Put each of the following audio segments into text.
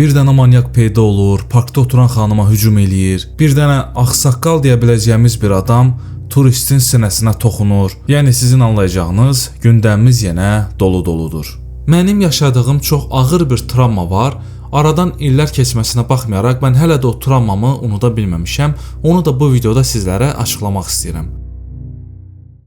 Bir dənə manyak peyda olur, parkda oturan xanıma hücum eləyir. Bir dənə ağsaqqal deyə biləcəyimiz bir adam turistin sinəsinə toxunur. Yəni sizin anlayacağınız gündəmimiz yenə dolu-doludur. Mənim yaşadığım çox ağır bir travma var. Aradan illər keçməsinə baxmayaraq mən hələ də o travmamı unuda bilməmişəm. Onu da bu videoda sizlərə açıqlamaq istəyirəm.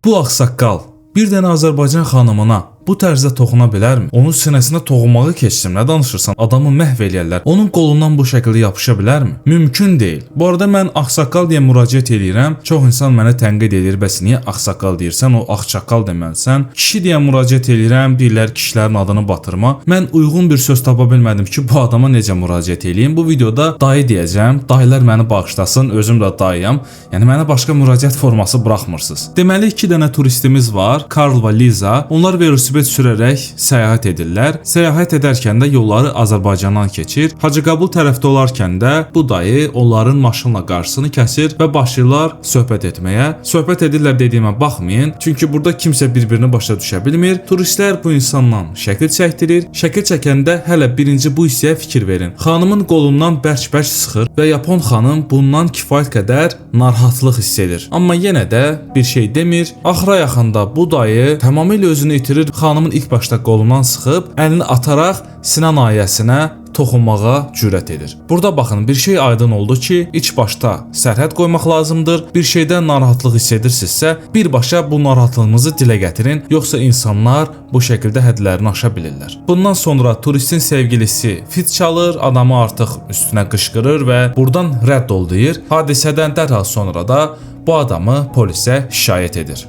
Bu ağsaqqal bir dənə Azərbaycan xanımına bu tərzdə toxuna bilərmi? Onun sinəsinə toxunmağı keçsin, nə danışırsan? Adamı məhv eləyərlər. Onun qolundan bu şəkildə yapışa bilərmi? Mümkün deyil. Bu arada mən ağsaqqal deyə müraciət eləyirəm. Çox insan mənə tənqid edir. Bəs niyə ağsaqqal deyirsən? O ağçaqqal deməlisən. Kişi deyə müraciət eləyirəm. Deyirlər kişilərin adını batırma. Mən uyğun bir söz tapa bilmədim ki, bu adama necə müraciət eləyim. Bu videoda dayı deyəcəm. Dayılar məni bağışlasın. Özüm də dayıyam. Yəni mənə başqa müraciət forması buraxmırsınız. Deməli 2 dənə turistimiz var. Karl və Liza. Onlar velosiped sürərək səyahət edirlər. Səyahət edərkən də yolları Azərbaycandan keçir. Hacıqabul tərəfdə olarkən də bu dayı onların maşınla qarşısını kəsir və başlayırlar söhbət etməyə. Söhbət edirlər dediyimə baxmayın. Çünki burada kimsə bir-birini başa düşə bilmir. Turistlər bu insandan şəkil çəkdirir. Şəkil çəkəndə hələ birinci bu hissəyə fikir verin. Xanımın qolundan bərk-bərk sıxır və Yapon xanım bundan kifayət qədər narahatlıq hiss edir. Amma yenə də bir şey demir. Axıra yaxında bu dayı tamamilə özünü itirir. Xanımın ilk başda qolundan sıxıb, əlini ataraq sinə nahiyəsinə toxunmağa cürət edir. Burada baxın, bir şey aydın oldu ki, ilk başda sərhəd qoymaq lazımdır. Bir şeydən narahatlıq hiss edirsinizsə, birbaşa bu narahatlığınızı dilə gətirin, yoxsa insanlar bu şəkildə hədlərini aşa bilirlər. Bundan sonra turistin sevgilisi fit çalır, adamı artıq üstünə qışqırır və buradan rədd ol deyir. Hadisədən dərhal sonra da bu adamı polisə şikayət edir.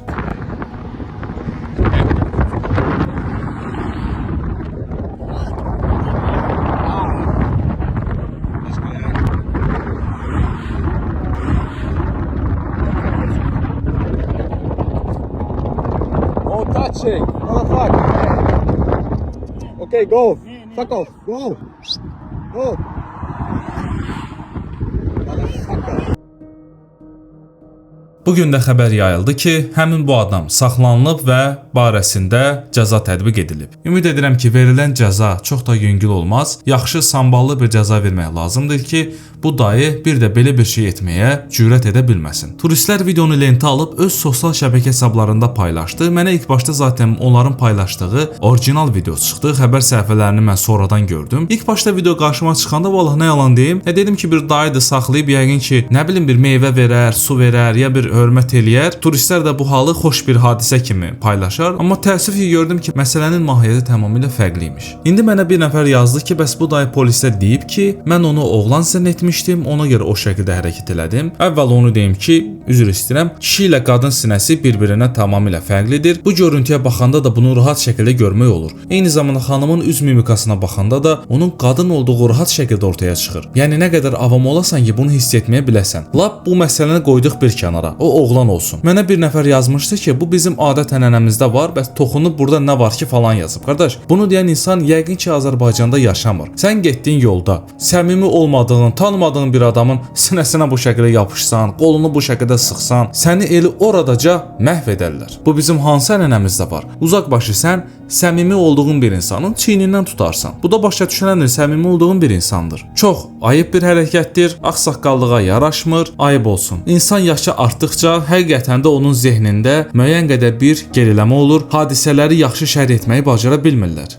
Touching, motherfucker. Okay, go. Fuck off. Go. Go. Motherfucker. Bugün də xəbər yayıldı ki, həmin bu adam saxlanılıb və barəsində cəza tətbiq edilib. Ümid edirəm ki, verilən cəza çox da yüngül olmaz. Yaxşı, samballı bir cəza vermək lazımdır ki, bu dayı bir də belə bir şey etməyə cürət edə bilməsin. Turistlər videonu lentə alıb öz sosial şəbəkə hesablarında paylaşdı. Mənə ilk başda zaten onların paylaşdığı orijinal video çıxdı. Xəbər səhifələrini mən sonradan gördüm. İlk başda video qarşıma çıxanda vallahi nə yalan deyim, dedim ki, bir dayıdır saxlayıb yəqin ki, nə bilim bir meyvə verər, su verər, ya bir hörmət eləyər. Turistlər də bu halı xoş bir hadisə kimi paylaşar. Amma təəssüf ki, gördüm ki, məsələnin mahiyyəti tamamilə fərqliymiş. İndi mənə bir nəfər yazdı ki, bəs bu dayı polisdə deyib ki, mən onu oğlan zənn etmişdim, ona görə o şəkildə hərəkət elədim. Əvvəl onu deyim ki, üzr istəyirəm, kişi ilə qadın sinəsi bir-birinə tamamilə fərqlidir. Bu görüntüyə baxanda da bunu rahat şəkildə görmək olur. Eyni zamanda xanımın üz mimikasına baxanda da onun qadın olduğu rahat şəkildə ortaya çıxır. Yəni nə qədər avam olasan ki, bunu hiss etməyə biləsən. Lap bu məsələni qoyduq bir kənara. O oğlan olsun. Mənə bir nəfər yazmışdı ki, bu bizim adət-ənənəmizdə var, bəs toxunub burada nə var ki falan yazıb. Qardaş, bunu deyən insan yəqin ki, Azərbaycanda yaşamır. Sən getdin yolda, səmimi olmadığın, tanımadığın bir adamın sinəsinə bu şəkildə yapışsan, qolunu bu şəkildə sıxsan, səni eli oradaca məhv edərlər. Bu bizim hansı ənənəmizdə var? Uzaqbaşı sən səmimi olduğun bir insanın çiynindən tutarsan. Bu da başa düşüləndir, səmimi olduğun bir insandır. Çox ayıb bir hərəkətdir, ağsaqqallığa yaraşmır, ayıb olsun. İnsan yaşı artdıqca həqiqətən də onun zehnində müəyyən qədər bir geriləmə olur, hadisələri yaxşı şərh etməyi bacara bilmirlər.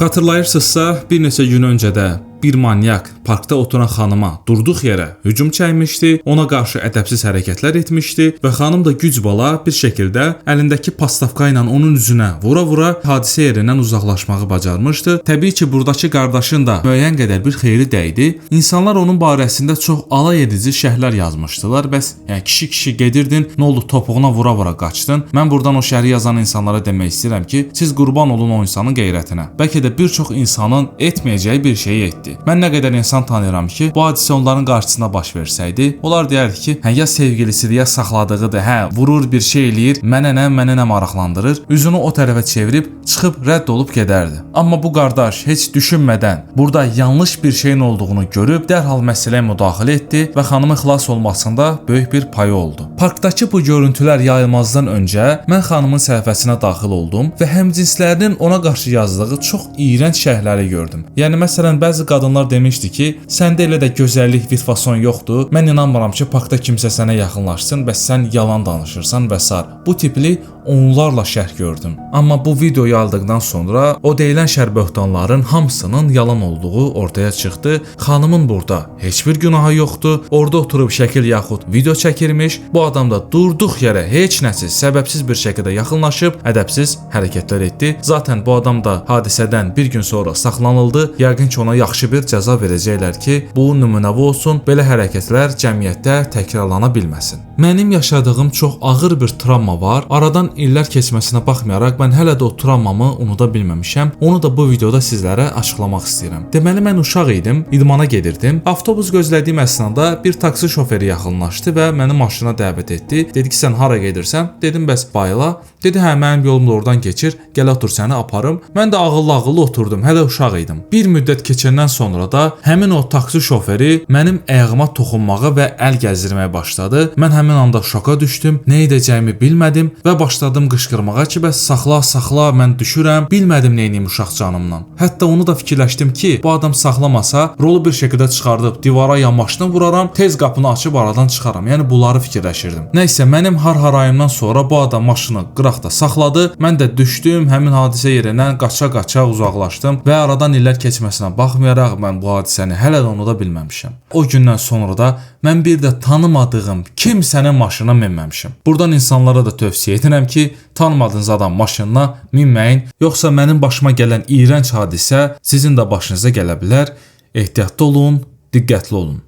Xatırlayırsınızsa, bir neçə gün öncə də bir manyak parkda oturan xanıma durduq yerə hücum çəkmişdi, ona qarşı ədəbsiz hərəkətlər etmişdi və xanım da güc bala bir şəkildə əlindəki pastavka ilə onun üzünə vura-vura hadisə yerindən uzaqlaşmağı bacarmışdı. Təbii ki, buradakı qardaşın da müəyyən qədər bir xeyri dəydi. İnsanlar onun barəsində çox alay edici şərhlər yazmışdılar. Bəs yəni kişi gedirdin, nə oldu topuğuna vura-vura qaçdın? Mən buradan o şərhi yazan insanlara demək istəyirəm ki, siz qurban olun o insanın qeyrətinə. Bəlkə də bir çox insanın etməyəcəyi bir şeyi etdi. idi. Mən nə qədər insan tanıyıram ki, bu hadisə onların qarşısında baş versəydi, onlar deyərdi ki, hə ya sevgilisidir, ya saxladığıdır, hə, vurur bir şey eləyir, mənə nə maraqlandırır. Üzünü o tərəfə çevirib çıxıb rədd olub gedərdi. Amma bu qardaş heç düşünmədən burada yanlış bir şeyin olduğunu görüb dərhal məsələyə müdaxilə etdi və xanımın xilas olmasında böyük bir payı oldu. Parkdakı bu görüntülər yayılmazdan öncə mən xanımın səhifəsinə daxil oldum və həmcinslərinin ona qarşı yazdığı çox iyrənc şərhləri gördüm. Yəni məsələn bəzi qadınlar demişdi ki, səndə elə də gözəllik, vitfason yoxdur. Mən inanmıram ki, parkda kimsə sənə yaxınlaşsın və sən yalan danışırsan və s. Bu tipli onlarla şərh gördüm. Amma bu video yayıldıqdan sonra o deyilən şərböhtanların hamısının yalan olduğu ortaya çıxdı. Xanımın burada heç bir günahı yoxdur. Orada oturub şəkil yaxud video çəkirmiş. Bu adam da durduq yerə heç nəsiz, səbəbsiz bir şəkildə yaxınlaşıb ədəbsiz hərəkətlər etdi. Zaten bu adam da hadisədən bir gün sonra saxlanıldı. Yəqin ki, ona yaxşı bir cəza verəcəklər ki, bu nümunəvi olsun, belə hərəkətlər cəmiyyətdə təkrarlana bilməsin. Mənim yaşadığım çox ağır bir travma var. Aradan illər keçməsinə baxmayaraq mən hələ də o travmamı unuda bilməmişəm. Onu da bu videoda sizlərə açıqlamaq istəyirəm. Deməli mən uşaq idim, idmana gedirdim. Avtobus gözlədiyim əsnada bir taksi şoförü yaxınlaşdı və məni maşına dəvət etdi. Dedi ki, sən hara gedirsən? Dedim, bəs bayıla. Dedi, hə, mənim yolum da oradan keçir. Gəl otur, səni aparım. Mən də ağıllı oturdum. Hələ uşaq idim. Bir müddət keçəndən sonra da həmin o taksi şoförü mənim ayağıma toxunmağa və əl gəzdirməyə başladı. Mən həmin anda şoka düşdüm. Nə edəcəyimi bilmədim və başladım qışqırmağa ki, bəs saxla, mən düşürəm. Bilmədim nə edeyim uşaq canımdan. Hətta onu da fikirləşdim ki, bu adam saxlamasa, rolu bir şəkildə çıxardıb divara yamaşdan vuraram, tez qapını açıb aradan çıxaram. Yəni bunları fikirləşirdim. Nəysə, mənim har-harayımdan sonra bu adam maşını qıraqda saxladı. Mən də düşdüm, həmin hadisə yerindən qaça-qaça uzaqlaşdım və aradan illər keçməsinə baxmayaraq mən bu hadisəni hələ də unuda bilməmişəm. O gündən sonra da mən bir də tanımadığım kimsənin maşınına minməmişəm. Buradan insanlara da tövsiyə edirəm ki, tanımadığınız adam maşınına minməyin, yoxsa mənim başıma gələn iyrənc hadisə sizin də başınıza gələ bilər. Ehtiyatlı olun, diqqətli olun.